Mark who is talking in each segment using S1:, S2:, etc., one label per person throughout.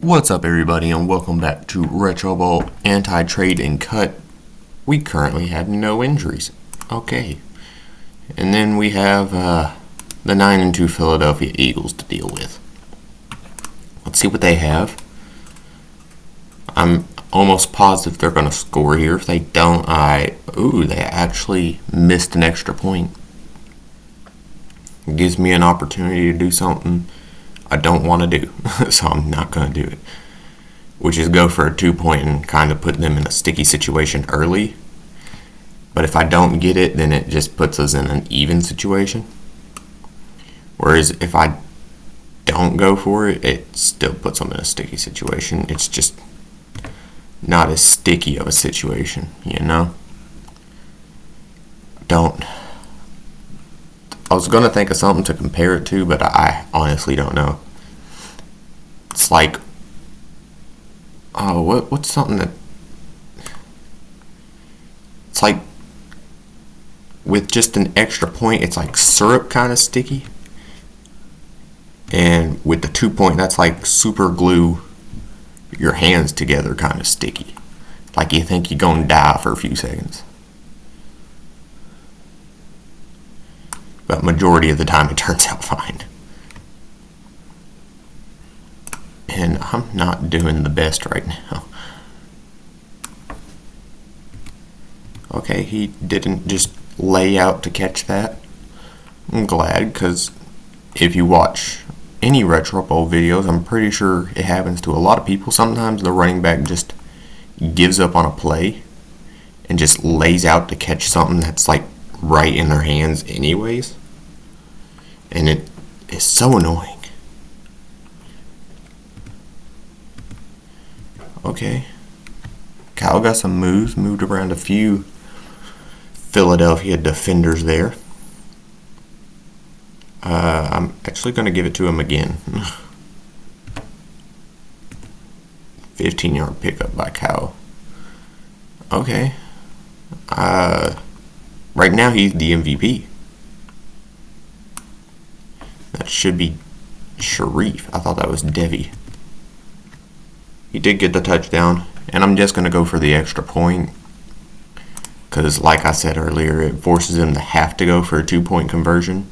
S1: What's up, everybody, and welcome back to Retro Bowl Anti-Trade and Cut. We currently have no injuries. Okay. And then we have the 9-2 Philadelphia Eagles to deal with. Let's see what they have. I'm almost positive they're going to score here. If they don't, they actually missed an extra point. It gives me an opportunity to do something I don't want to do, so I'm not going to do it, which is go for a 2-point and kind of put them in a sticky situation early. But if I don't get it, then it just puts us in an even situation. Whereas if I don't go for it, it still puts them in a sticky situation. It's just not as sticky of a situation, you know? I was going to think of something to compare it to, but I honestly don't know. It's like, what's something that, it's like, with just an extra point, it's like syrup kind of sticky. And with the 2-point, that's like super glue your hands together kind of sticky. Like you think you're going to die for a few seconds. But majority of the time it turns out fine. And I'm not doing the best right now. Okay, he didn't just lay out to catch that. I'm glad, because if you watch any Retro Bowl videos, I'm pretty sure it happens to a lot of people. Sometimes the running back just gives up on a play and just lays out to catch something that's like right in their hands anyways. And it is so annoying. Okay. Kyle got some moves, moved around a few Philadelphia defenders there. I'm actually going to give it to him again. 15-yard pickup by Kyle. Okay. Right now he's the MVP. That should be Sharif. I thought that was Devi. He did get the touchdown, and I'm just going to go for the extra point because, like I said earlier, it forces them to have to go for a 2-point conversion.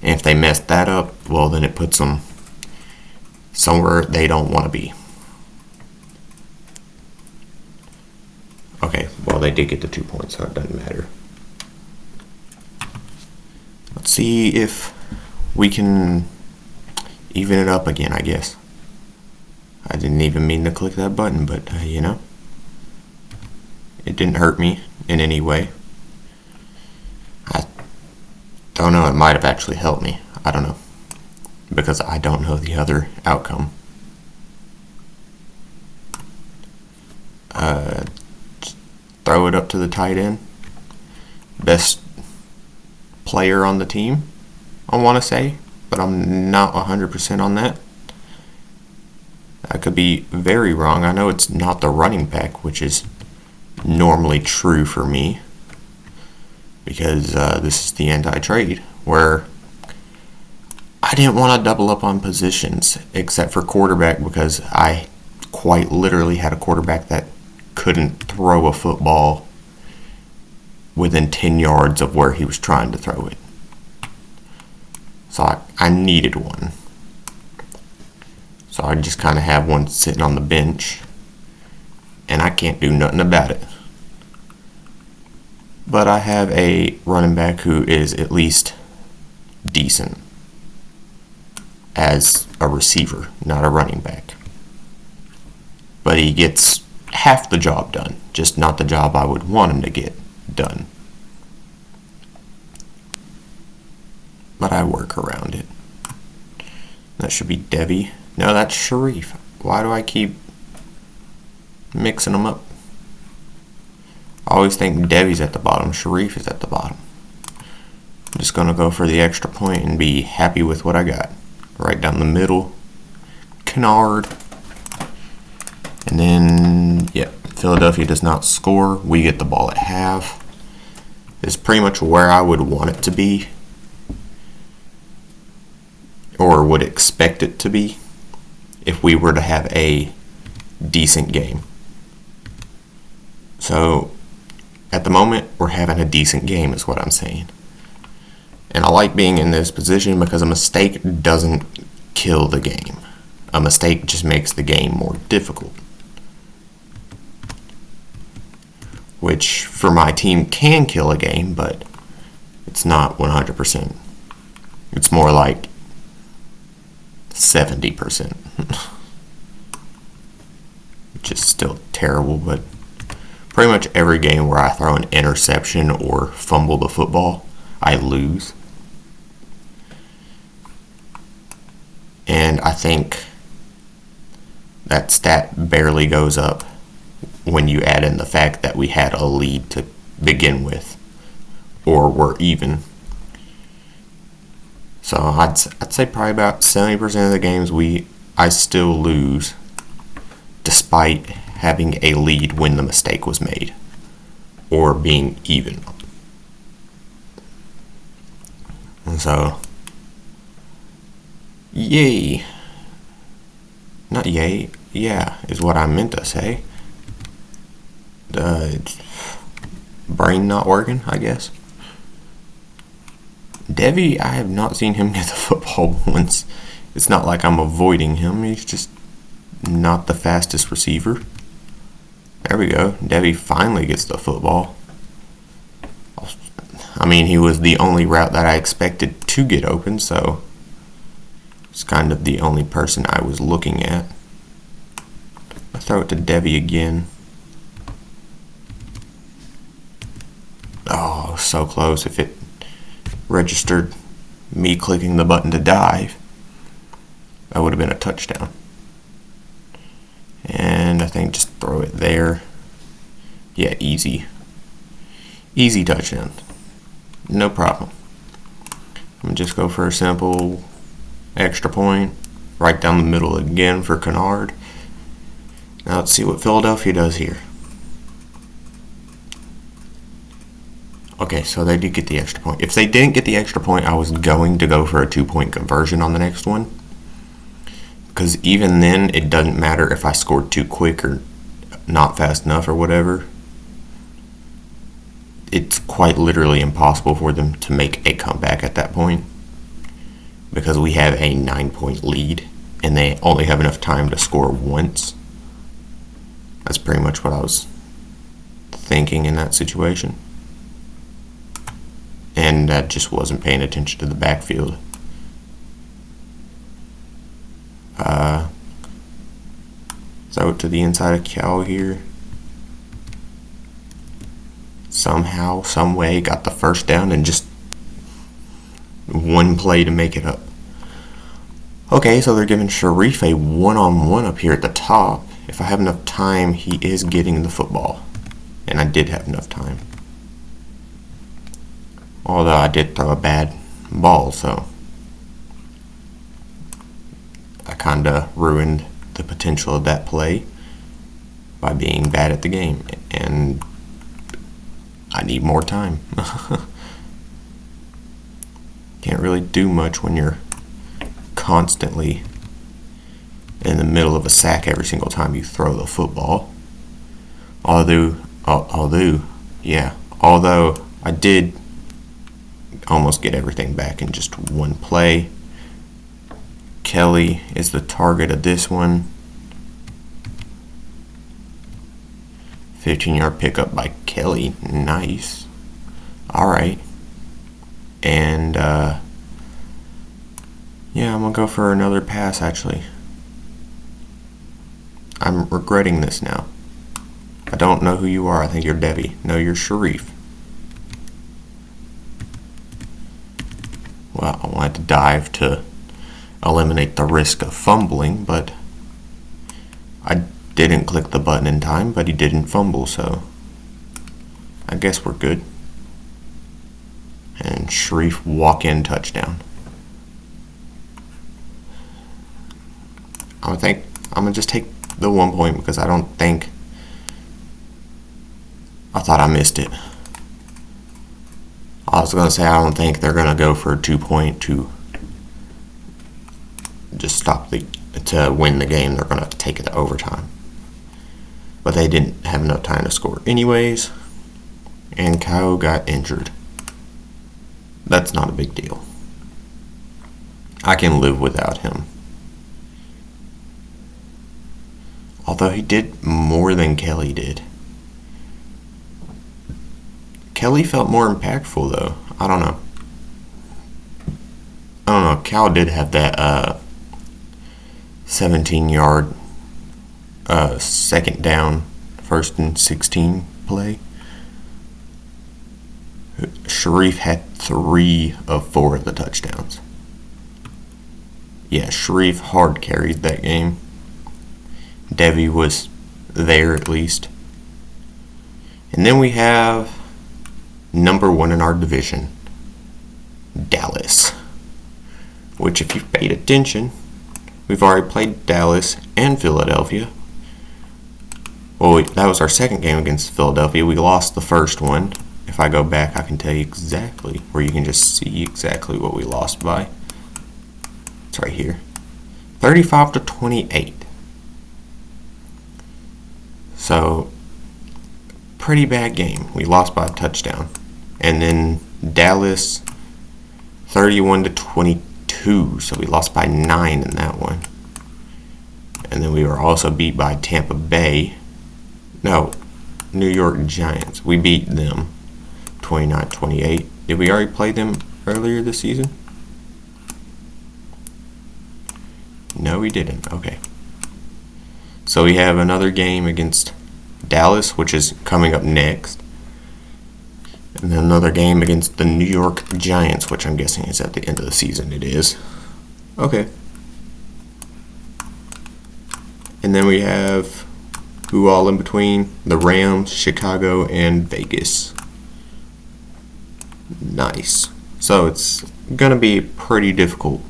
S1: And if they mess that up, well, then it puts them somewhere they don't want to be. Okay, well, they did get the 2 points, so it doesn't matter. Let's see if we can even it up again, I guess. I didn't even mean to click that button, but, it didn't hurt me in any way. I don't know, it might have actually helped me. I don't know. Because I don't know the other outcome. Throw it up to the tight end. Best player on the team, I want to say, but I'm not 100% on that. I could be very wrong. I know it's not the running back, which is normally true for me, because this is the anti-trade, where I didn't want to double up on positions except for quarterback, because I quite literally had a quarterback that couldn't throw a football within 10 yards of where he was trying to throw it. So I needed one. So I just kind of have one sitting on the bench, and I can't do nothing about it. But I have a running back who is at least decent as a receiver, not a running back. But he gets half the job done, just not the job I would want him to get done. But I work around it. That should be Devi. No, that's Sharif. Why do I keep mixing them up? I always think Devi's at the bottom, Sharif is at the bottom. I'm just going to go for the extra point and be happy with what I got. Right down the middle. Kennard. And then, Philadelphia does not score. We get the ball at half. It's pretty much where I would want it to be, or would expect it to be. if we were to have a decent game. So at the moment, we're having a decent game is what I'm saying. And I like being in this position because a mistake doesn't kill the game. A mistake just makes the game more difficult. Which for my team can kill a game, but it's not 100%. It's more like 70%. Which is still terrible, but pretty much every game where I throw an interception or fumble the football, I lose. And I think that stat barely goes up when you add in the fact that we had a lead to begin with, or were even. So I'd say probably about 70% of the games I still lose, despite having a lead when the mistake was made, or being even. And so, yay. Not yay, yeah, is what I meant to say. Brain not working, I guess. Devi, I have not seen him get the football once. It's not like I'm avoiding him, he's just not the fastest receiver. There we go. Devi finally gets the football. I mean, he was the only route that I expected to get open, so it's kind of the only person I was looking at. I throw it to Devi again. Oh, so close. If it registered me clicking the button to dive, that would have been a touchdown. And I think just throw it there. Yeah, easy. Easy touchdown. No problem. I'm going to just go for a simple extra point. Right down the middle again for Kennard. Now let's see what Philadelphia does here. Okay, so they did get the extra point. If they didn't get the extra point, I was going to go for a 2-point conversion on the next one. Because even then, it doesn't matter if I scored too quick or not fast enough or whatever. It's quite literally impossible for them to make a comeback at that point. Because we have a 9-point lead, and they only have enough time to score once. That's pretty much what I was thinking in that situation. And I just wasn't paying attention to the backfield. Throw it to the inside of Cal here. Somehow, some way, got the first down and just one play to make it up. Okay, so they're giving Sharif a one-on-one up here at the top. If I have enough time, he is getting the football. And I did have enough time. Although I did throw a bad ball, so I kind of ruined the potential of that play by being bad at the game. And I need more time. Can't really do much when you're constantly in the middle of a sack every single time you throw the football. Although I did almost get everything back in just one play. Kelly is the target of this one. 15-yard pickup by Kelly. Nice. Alright. And, yeah, I'm going to go for another pass, actually. I'm regretting this now. I don't know who you are. I think you're Debbie. No, you're Sharif. Well, I wanted to dive to eliminate the risk of fumbling, but I didn't click the button in time, but he didn't fumble, so I guess we're good. And Sharif walk-in touchdown. I think I'm going to just take the 1 point because I thought I missed it. I was going to say I don't think they're going to go for a 2 point to just stop the to win the game. They're going to take it to overtime. But they didn't have enough time to score anyways. And Kyle got injured. That's not a big deal. I can live without him. Although he did more than Kelly did. Kelly felt more impactful though. I don't know. Cal did have that 17-yard second down, 1st and 16 play. Sharif had 3 of 4 of the touchdowns. Yeah, Sharif hard carried that game. Debbie was there at least. And then we have number 1 in our division, Dallas. Which, if you've paid attention, we've already played Dallas and Philadelphia. Well, that was our second game against Philadelphia. We lost the first one. If I go back, I can tell you exactly, where you can just see exactly what we lost by. It's right here. 35-28. So, pretty bad game. We lost by a touchdown. And then Dallas, 31-22. So we lost by 9 in that one. And then we were also beat by Tampa Bay. No, New York Giants. We beat them 29-28. Did we already play them earlier this season? No, we didn't. Okay. So we have another game against Dallas, which is coming up next. And then another game against the New York Giants, which I'm guessing is at the end of the season. It is. Okay. And then we have who all in between? The Rams, Chicago, and Vegas. Nice. So it's going to be a pretty difficult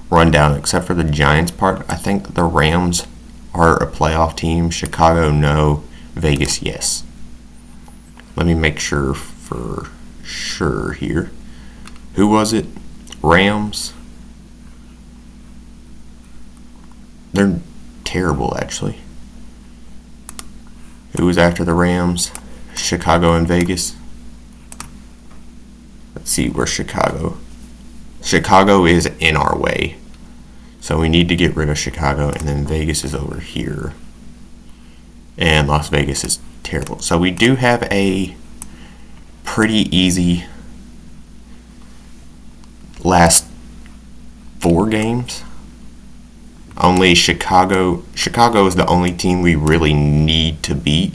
S1: rundown, except for the Giants part. I think the Rams are a playoff team. Chicago, no. Vegas, yes. Let me make sure for sure here. Who was it? Rams. They're terrible, actually. Who was after the Rams? Chicago and Vegas. Let's see where Chicago is in our way. So we need to get rid of Chicago, and then Vegas is over here. And Las Vegas is terrible. So we do have a pretty easy last 4 games. Only Chicago is the only team we really need to beat.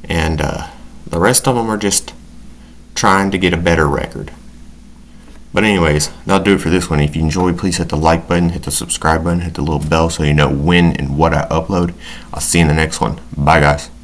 S1: And the rest of them are just trying to get a better record. But anyways, that'll do it for this one. If you enjoyed, please hit the like button, hit the subscribe button, hit the little bell so you know when and what I upload. I'll see you in the next one. Bye, guys.